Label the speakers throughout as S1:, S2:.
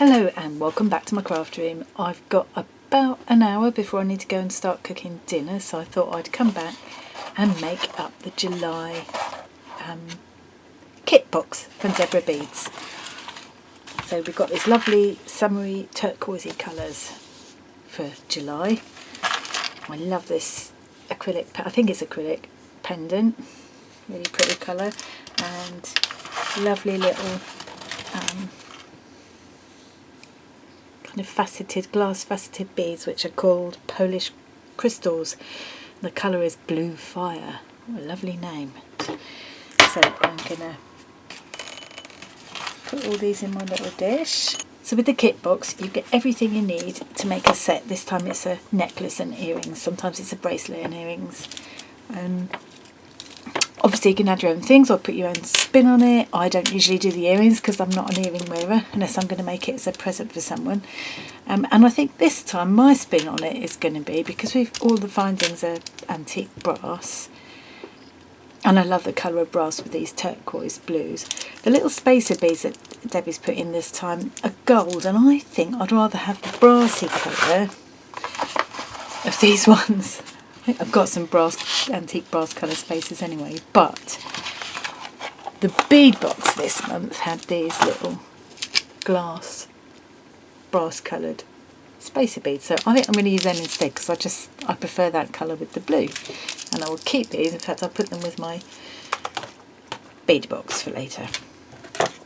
S1: Hello and welcome back to my craft room. I've got about an hour before I need to go and start cooking dinner, so I thought I'd come back and make up the July kit box from Deborah Beads. So we've got these lovely summery turquoisey colours for July. I love this acrylic, I think it's acrylic pendant, really pretty colour, and lovely little kind of faceted, glass faceted beads, which are called Polish crystals. The colour is Blue Fire. What a lovely name. So I'm gonna put all these in my little dish. So with the kit box you get everything you need to make a set. This time it's a necklace and earrings, sometimes it's a bracelet and earrings. Obviously you can add your own things or put your own spin on it. I don't usually do the earrings because I'm not an earring wearer unless I'm going to make it as a present for someone. And I think this time my spin on it is going to be, because all the findings are antique brass, and I love the colour of brass with these turquoise blues. The little spacer beads that Debbie's put in this time are gold, and I think I'd rather have the brassy colour of these ones. I think I've got some antique brass colour spacers anyway, but the bead box this month had these little glass brass coloured spacer beads, so I think I'm going to use them instead because I prefer that colour with the blue, and I will keep these. In fact, I'll put them with my bead box for later.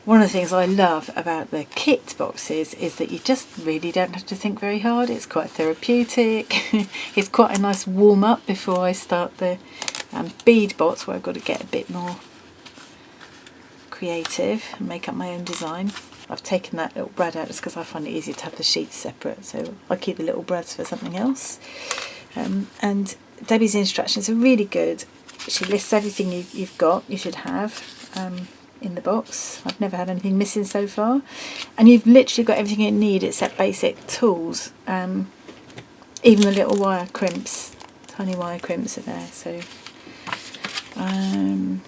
S1: One of the things I love about the kit boxes is that you just really don't have to think very hard. It's quite therapeutic. It's quite a nice warm up before I start the bead box, where I've got to get a bit more creative and make up my own design. I've taken that little brad out just because I find it easier to have the sheets separate, so I keep the little brads for something else. And Debbie's instructions are really good. She lists everything you've got, you should have in the box. I've never had anything missing so far, and you've literally got everything you need except basic tools. Even the little wire crimps, tiny wire crimps are there. So and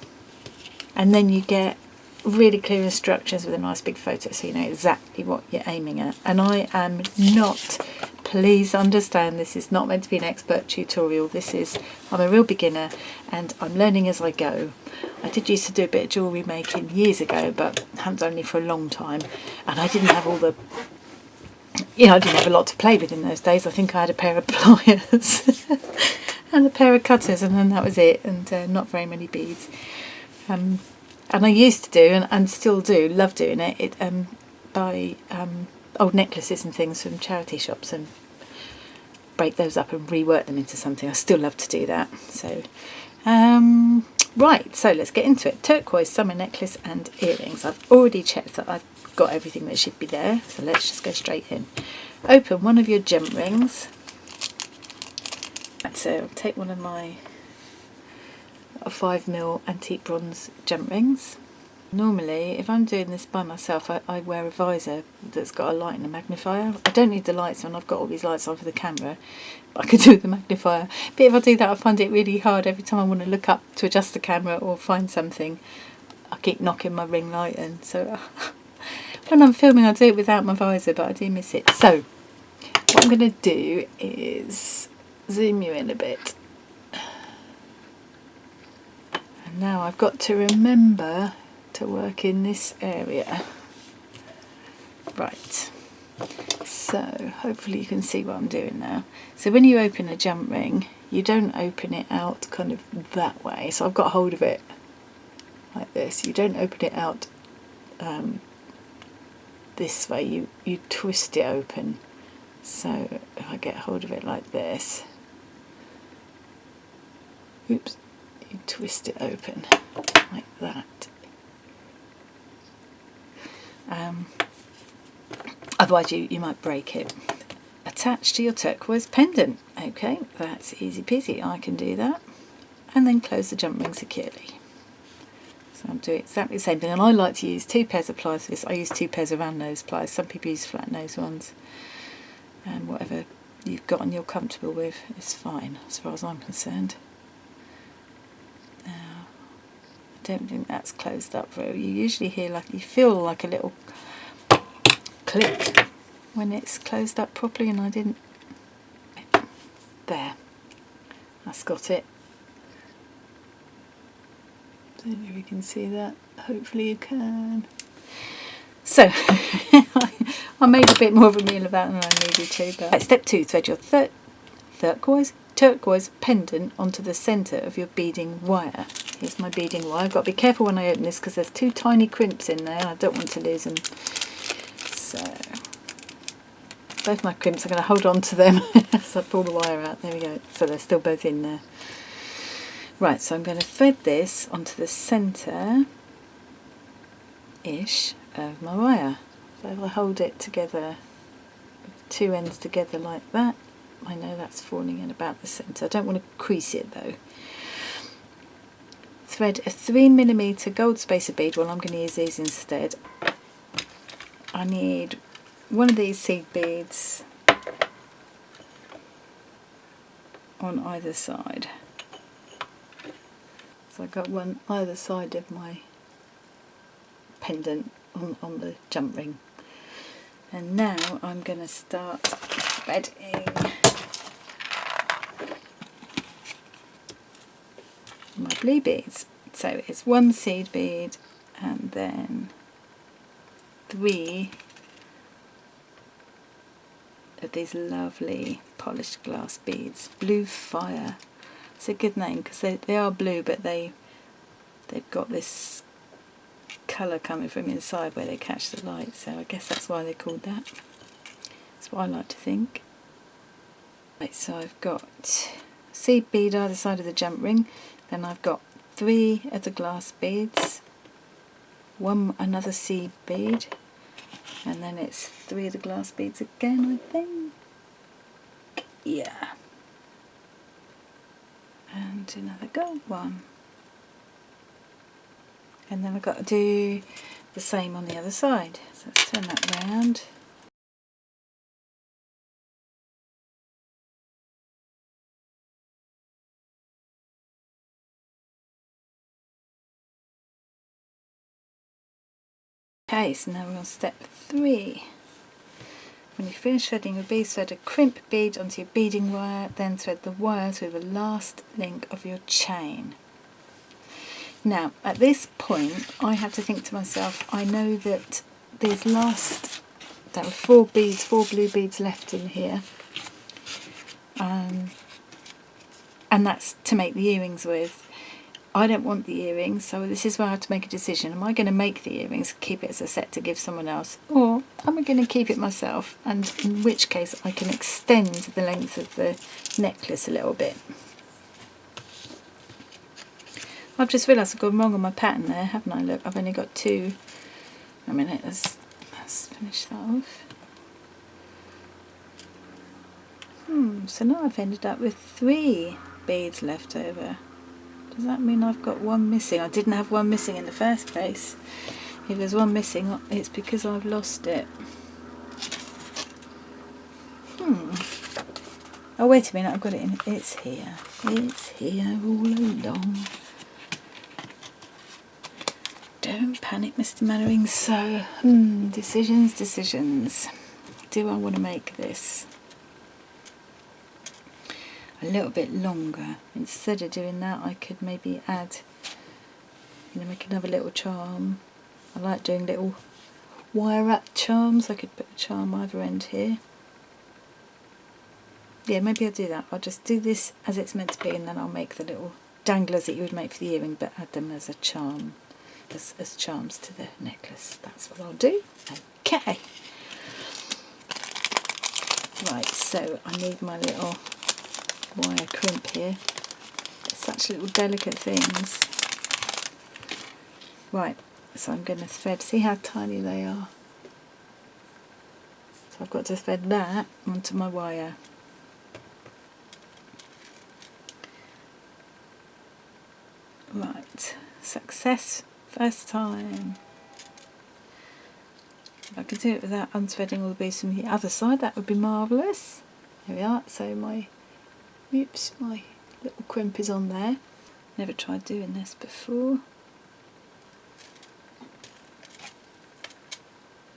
S1: then you get really clear instructions with a nice big photo, so you know exactly what you're aiming at. And I am not, please understand, this is not meant to be an expert tutorial. I'm a real beginner and I'm learning as I go. I did used to do a bit of jewellery making years ago, but haven't done any for a long time, and I didn't have I didn't have a lot to play with in those days. I think I had a pair of pliers and a pair of cutters, and then that was it, and not very many beads. And I used to do, and still do, love doing it, buy old necklaces and things from charity shops and break those up and rework them into something. I still love to do that. So, right, so let's get into it. Turquoise summer necklace and earrings. I've already checked that I've got everything that should be there, so let's just go straight in. Open one of your gem rings. So I'll take one of my 5mm antique bronze gem rings. Normally, if I'm doing this by myself, I wear a visor that's got a light and a magnifier. I don't need the lights on, I've got all these lights on for the camera, but I could do with the magnifier. But if I do that, I find it really hard. Every time I want to look up to adjust the camera or find something, I keep knocking my ring light in. So when I'm filming, I do it without my visor, but I do miss it. So what I'm going to do is zoom you in a bit. And now I've got to remember to work in this area. Right, so hopefully you can see what I'm doing now. So when you open a gem ring, you don't open it out kind of that way. So I've got hold of it like this. You don't open it out this way. You twist it open. So if I get hold of it like this, oops, you twist it open like that. Otherwise you might break it. Attach to your turquoise pendant. Okay, that's easy peasy, I can do that. And then close the jump ring securely. So I'm doing exactly the same thing, and I like to use 2 pairs of pliers for this. I use 2 pairs of round nose pliers. Some people use flat nose ones, and whatever you've got and you're comfortable with is fine as far as I'm concerned. Now, I don't think that's closed up very. You usually hear you feel like a little click when it's closed up properly, and I didn't. There, that's got it. Don't know if you can see that. Hopefully you can. So I made a bit more of a meal of that than I needed to. But right, step 2, thread your turquoise pendant onto the centre of your beading wire. Here's my beading wire. I've got to be careful when I open this because there's 2 tiny crimps in there. I don't want to lose them. So both my crimps, I'm going to hold on to them as I pull the wire out. There we go. So they're still both in there. Right, so I'm going to thread this onto the centre-ish of my wire. So if I hold it together, with the 2 ends together like that, I know that's falling in about the centre. I don't want to crease it though. Thread a 3mm gold spacer bead. Well, I'm going to use these instead. I need one of these seed beads on either side. So I've got one either side of my pendant on the jump ring. And now I'm going to start threading my blue beads. So it's 1 seed bead and then 3 of these lovely polished glass beads. Blue Fire. It's a good name because they are blue, but they've got this colour coming from inside where they catch the light, so I guess that's why they're called that. That's what I like to think. Right, so I've got seed bead either side of the jump ring, then I've got 3 of the glass beads, another seed bead, and then it's 3 of the glass beads again, I think. Yeah. And another gold one. And then I've got to do the same on the other side. So let's turn that round. Okay, so now we're on step 3. When you finish threading your beads, thread a crimp bead onto your beading wire, then thread the wire through the last link of your chain. Now, at this point, I have to think to myself, I know that there were 4 beads, 4 blue beads left in here. And that's to make the earrings with. I don't want the earrings, so this is where I have to make a decision. Am I going to make the earrings, keep it as a set to give someone else, or am I going to keep it myself? And in which case I can extend the length of the necklace a little bit. I've just realised I've gone wrong on my pattern there, haven't I? Look, I've only got 2. A minute, let's finish that off. So now I've ended up with 3 beads left over. Does that mean I've got 1 missing? I didn't have 1 missing in the first place. If there's 1 missing, it's because I've lost it. Oh, wait a minute, I've got it in. It's here. It's here all along. Don't panic, Mr. Mannering. So, decisions. Do I want to make this a little bit longer? Instead of doing that, I could maybe add, make another little charm. I like doing little wire wrap charms. I could put a charm either end here. Yeah, maybe I'll do that. I'll just do this as it's meant to be, and then I'll make the little danglers that you would make for the earring, but add them as a charm, as charms to the necklace. That's what I'll do. Okay. Right, so I need my little wire crimp here. Such little delicate things. Right, so I'm going to thread. See how tiny they are? So I've got to thread that onto my wire. Right, success first time. If I could do it without unthreading all the beads from the other side, that would be marvellous. There we are. So my little crimp is on there. Never tried doing this before.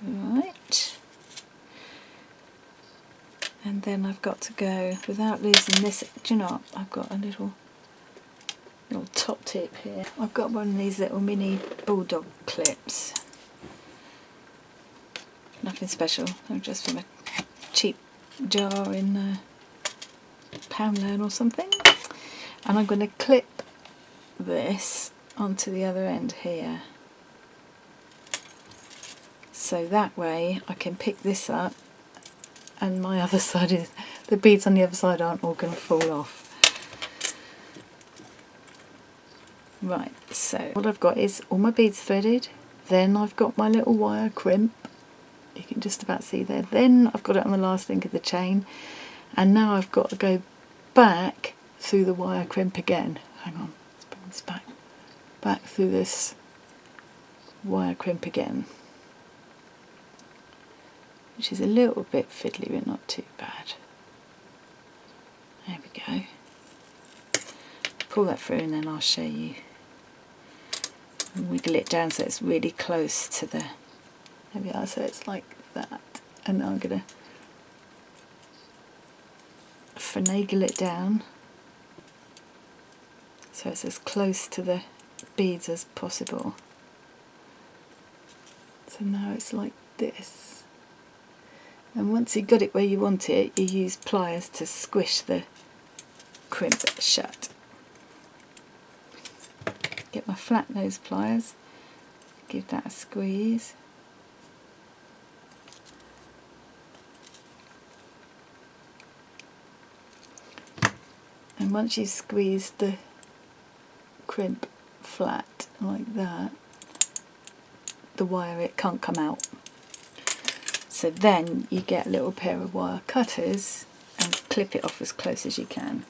S1: Right. And then I've got to go, without losing this, do you know what? I've got a little top tip here. I've got one of these little mini bulldog clips. Nothing special, they're just from a cheap jar in Poundland or something. And I'm going to clip this onto the other end here. So that way I can pick this up and my other side is, the beads on the other side aren't all going to fall off. Right, so what I've got is all my beads threaded, then I've got my little wire crimp, you can just about see there, then I've got it on the last link of the chain, and now I've got to go back through the wire crimp again. Hang on, let's bring this back through this wire crimp again, which is a little bit fiddly but not too bad. There we go. Pull that through and then I'll show you. And wiggle it down so it's really close to the, there we are, so it's like that. And now I'm going to finagle it down so it's as close to the beads as possible. So now it's like this. And once you've got it where you want it, you use pliers to squish the crimp shut. Get my flat nose pliers, give that a squeeze. And once you've squeezed the crimp flat like that, the wire, it can't come out. So then you get a little pair of wire cutters and clip it off as close as you can.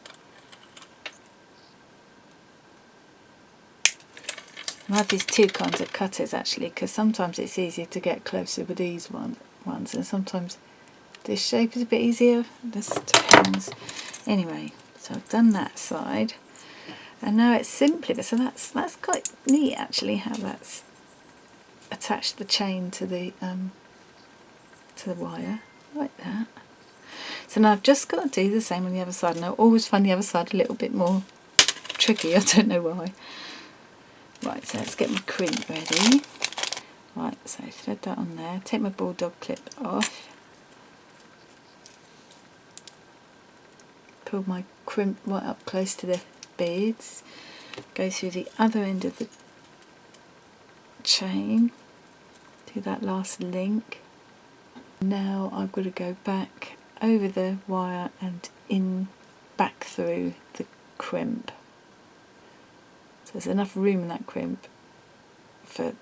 S1: I have these two kinds of cutters actually, because sometimes it's easier to get closer with these ones, and sometimes this shape is a bit easier. This depends. Anyway, so I've done that side, and now it's simply, so that's quite neat actually, how that's attached the chain to the wire like that. So now I've just got to do the same on the other side, and I always find the other side a little bit more tricky. I don't know why. Right, so let's get my crimp ready. Right, so thread that on there, take my bulldog clip off, pull my crimp right up close to the beads, go through the other end of the chain, do that last link. Now I've got to go back over the wire and back through the crimp. So there's enough room in that crimp for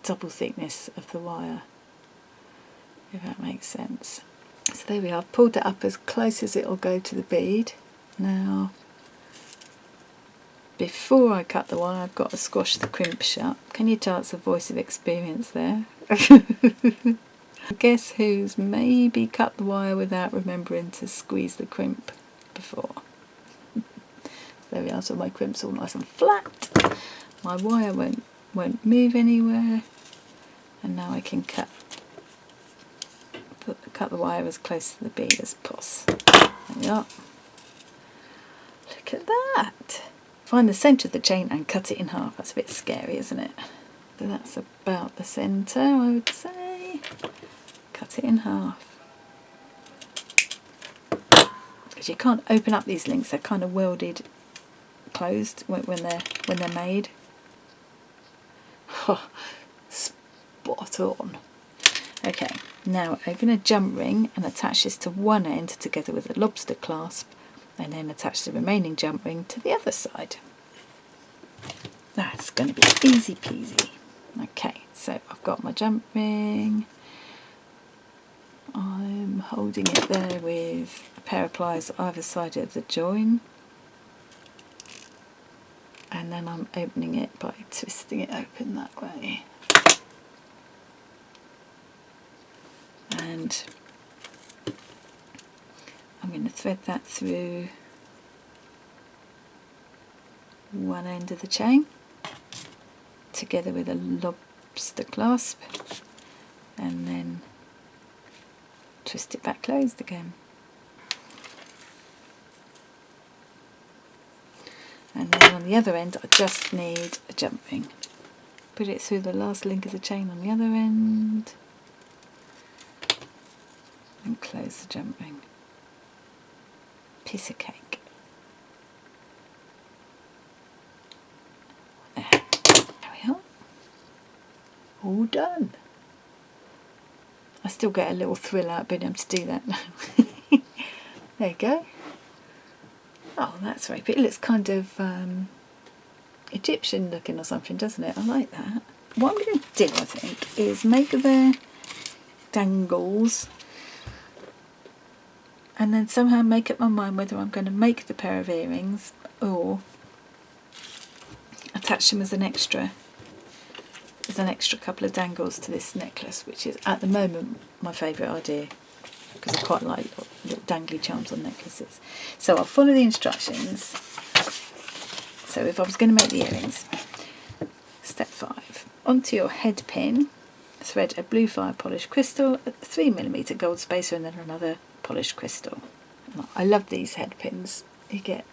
S1: double thickness of the wire, if that makes sense. So there we are, I've pulled it up as close as it'll go to the bead. Now, before I cut the wire, I've got to squash the crimp shut. Can you tell it's a voice of experience there? Guess who's maybe cut the wire without remembering to squeeze the crimp before? There we are, so my crimp's all nice and flat. My wire won't move anywhere. And now I can cut the wire as close to the bead as possible. There we are. Look at that. Find the centre of the chain and cut it in half. That's a bit scary, isn't it? So that's about the centre, I would say. Cut it in half. Because you can't open up these links, they're kind of welded closed when they're made. Oh, spot on. Okay, now open a jump ring and attach this to one end together with a lobster clasp, and then attach the remaining jump ring to the other side. That's going to be easy peasy. Okay, so I've got my jump ring. I'm holding it there with a pair of pliers either side of the join. And then I'm opening it by twisting it open that way. And I'm going to thread that through one end of the chain together with a lobster clasp, and then twist it back closed again. And then on the other end I just need a jump ring. Put it through the last link of the chain on the other end and close the jump ring. Piece of cake. There we are. All done. I still get a little thrill out of being able to do that now. There you go. Oh, that's very pretty. It looks kind of Egyptian looking or something, doesn't it? I like that. What I'm going to do, I think, is make the dangles and then somehow make up my mind whether I'm going to make the pair of earrings or attach them as an extra couple of dangles to this necklace, which is at the moment my favourite idea because I quite like little dangly charms on necklaces. So I'll follow the instructions. So if I was going to make the earrings, step 5, onto your head pin, thread a blue fire polished crystal, a 3mm gold spacer and then another polished crystal. I love these head pins you get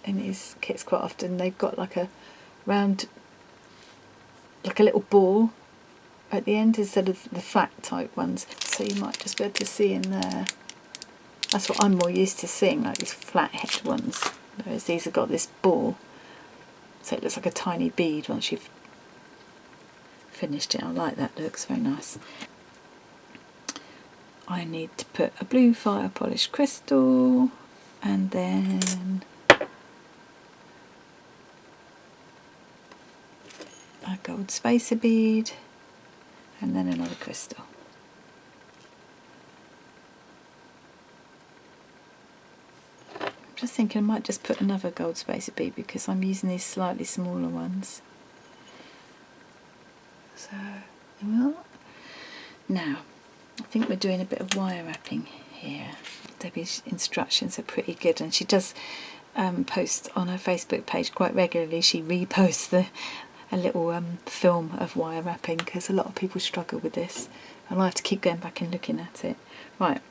S1: in these kits quite often. They've got like a round, like a little ball at the end instead of the flat type ones, so you might just be able to see in there. That's what I'm more used to seeing, like these flat head ones, whereas these have got this ball, so it looks like a tiny bead once you've finished it. I like that, looks very nice. I need to put a blue fire polished crystal and then a gold spacer bead and then another crystal. I'm just thinking I might just put another gold spacer bead because I'm using these slightly smaller ones. So, well, now I think we're doing a bit of wire wrapping here. Debbie's instructions are pretty good, and she does post on her Facebook page quite regularly. She reposts a little film of wire wrapping because a lot of people struggle with this and I have to keep going back and looking at it. Right,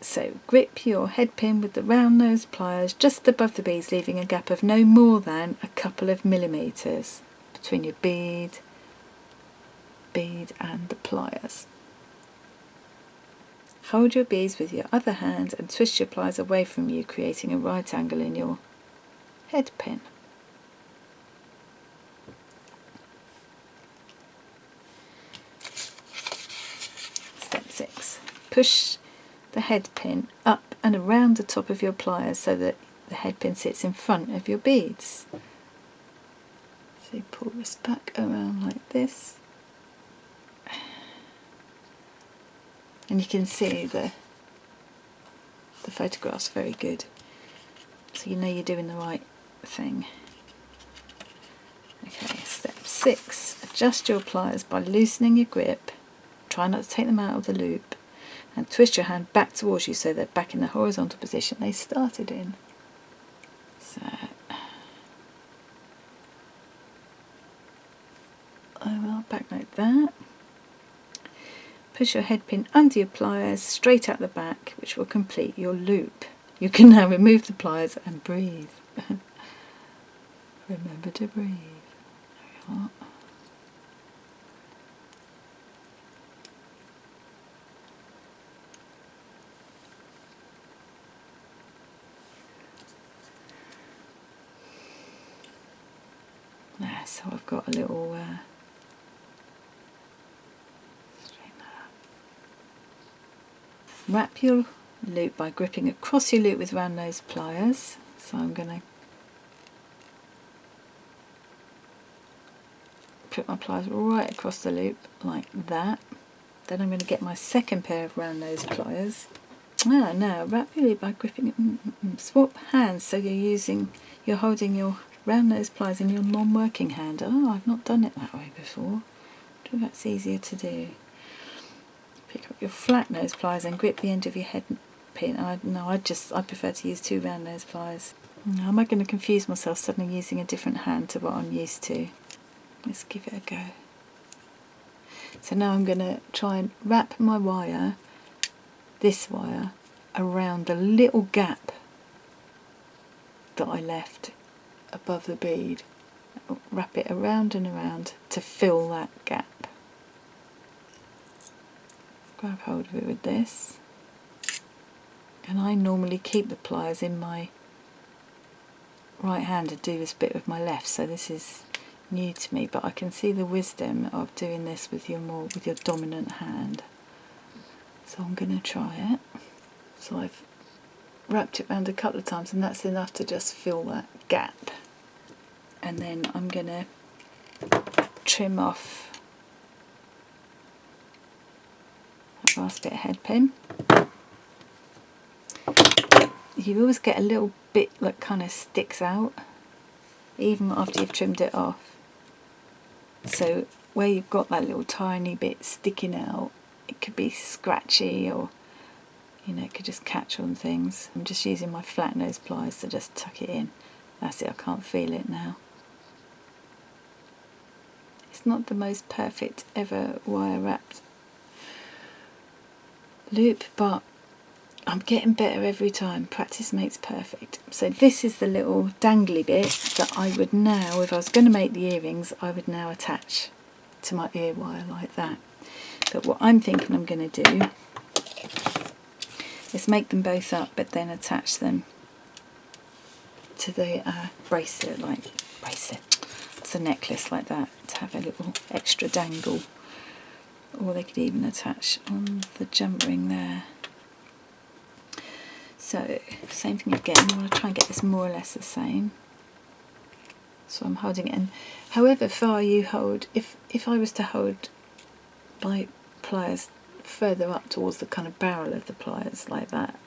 S1: so grip your head pin with the round nose pliers just above the beads, leaving a gap of no more than a couple of millimetres between your bead and the pliers. Hold your beads with your other hand and twist your pliers away from you, creating a right angle in your head pin. Step 6. Push the head pin up and around the top of your pliers so that the head pin sits in front of your beads. So you pull this back around like this. And you can see the photograph's very good. So you know you're doing the right thing. Okay, step 6. Adjust your pliers by loosening your grip. Try not to take them out of the loop. And twist your hand back towards you so they're back in the horizontal position they started in. So, I will back like that. Push your head pin under your pliers straight out the back, which will complete your loop. You can now remove the pliers and breathe. Remember to breathe. There we are. There, so I've got a little wrap your loop by gripping across your loop with round nose pliers. So I'm going to put my pliers right across the loop like that. Then I'm going to get my second pair of round nose pliers. Now wrap your loop by gripping it. Swap hands so you're holding your round nose pliers in your non-working hand. Oh, I've not done it that way before. I think that's easier to do. Pick up your flat nose pliers and grip the end of your head pin. I prefer to use 2 round nose pliers. Now, am I going to confuse myself suddenly using a different hand to what I'm used to? Let's give it a go. So now I'm going to try and wrap my wire, this wire, around the little gap that I left above the bead. Wrap it around and around to fill that gap. Grab hold of it with this. And I normally keep the pliers in my right hand and do this bit with my left, so this is new to me, but I can see the wisdom of doing this with your dominant hand. So I'm going to try it. So I've wrapped it around a couple of times, and that's enough to just fill that gap. And then I'm going to trim off that last bit of head pin. You always get a little bit that kind of sticks out even after you've trimmed it off. So where you've got that little tiny bit sticking out, it could be scratchy, or it could just catch on things. I'm just using my flat nose pliers to just tuck it in. That's it, I can't feel it now. It's not the most perfect ever wire wrapped loop, but I'm getting better every time. Practice makes perfect. So this is the little dangly bit that I would now, if I was going to make the earrings, I would now attach to my ear wire like that. But what I'm thinking I'm going to do is make them both up, but then attach them to the bracelet, it's a necklace like that, to have a little extra dangle. Or they could even attach on the jump ring there. So, same thing again, I want to try and get this more or less the same. So I'm holding it in. However far you hold, if I was to hold my pliers further up towards the kind of barrel of the pliers like that,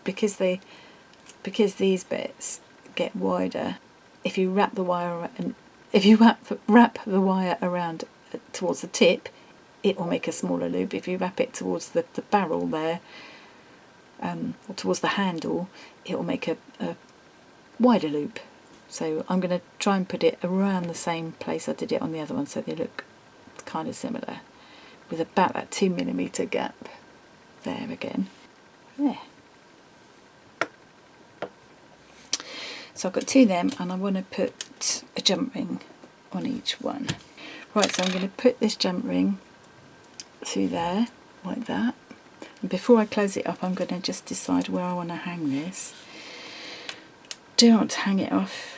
S1: because these bits get wider, if you wrap the wire and if you wrap the wire around towards the tip, it will make a smaller loop. If you wrap it towards the barrel there, or towards the handle, it will make a wider loop. So I'm going to try and put it around the same place I did it on the other one, so they look kind of similar, with about that 2mm gap there again. There. So I've got two of them, and I want to put a jump ring on each one. Right, so I'm going to put this jump ring through there, like that. And before I close it up, I'm going to just decide where I want to hang this. Do not hang it off.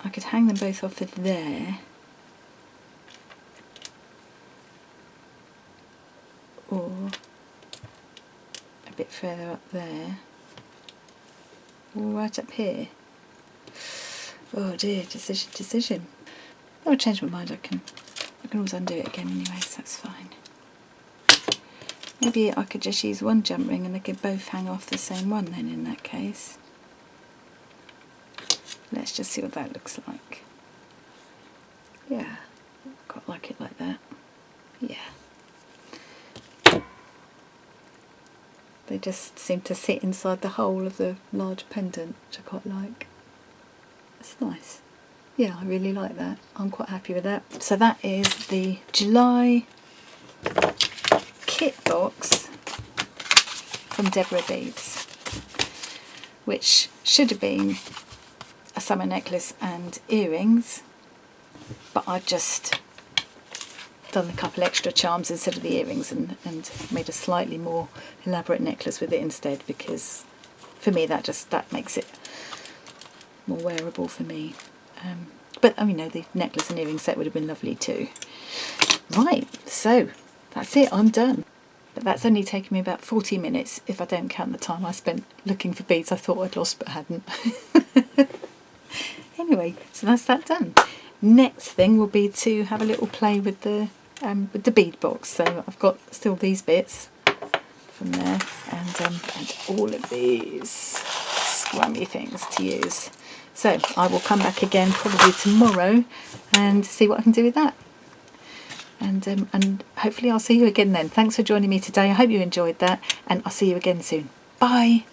S1: I could hang them both off of there, or a bit further up there, or right up here. Oh dear, decision. I'll change my mind. I can always undo it again anyway, so that's fine. Maybe I could just use one jump ring and they could both hang off the same one then in that case. Let's just see what that looks like. Yeah, quite like it like that. Yeah. They just seem to sit inside the hole of the large pendant, which I quite like. It's nice. Yeah, I really like that. I'm quite happy with that. So that is the July kit box from Deborah Beads, which should have been a summer necklace and earrings, but I've just done a couple extra charms instead of the earrings and made a slightly more elaborate necklace with it instead, because for me that makes it more wearable for me. But I mean, the necklace and earring set would have been lovely too. Right, so that's it, I'm done. But that's only taken me about 40 minutes if I don't count the time I spent looking for beads I thought I'd lost but hadn't. Anyway, so that's that done. Next thing will be to have a little play with the bead box. So I've got still these bits from there, and all of these scrummy things to use. So I will come back again probably tomorrow and see what I can do with that. And hopefully I'll see you again then. Thanks for joining me today. I hope you enjoyed that, and I'll see you again soon. Bye.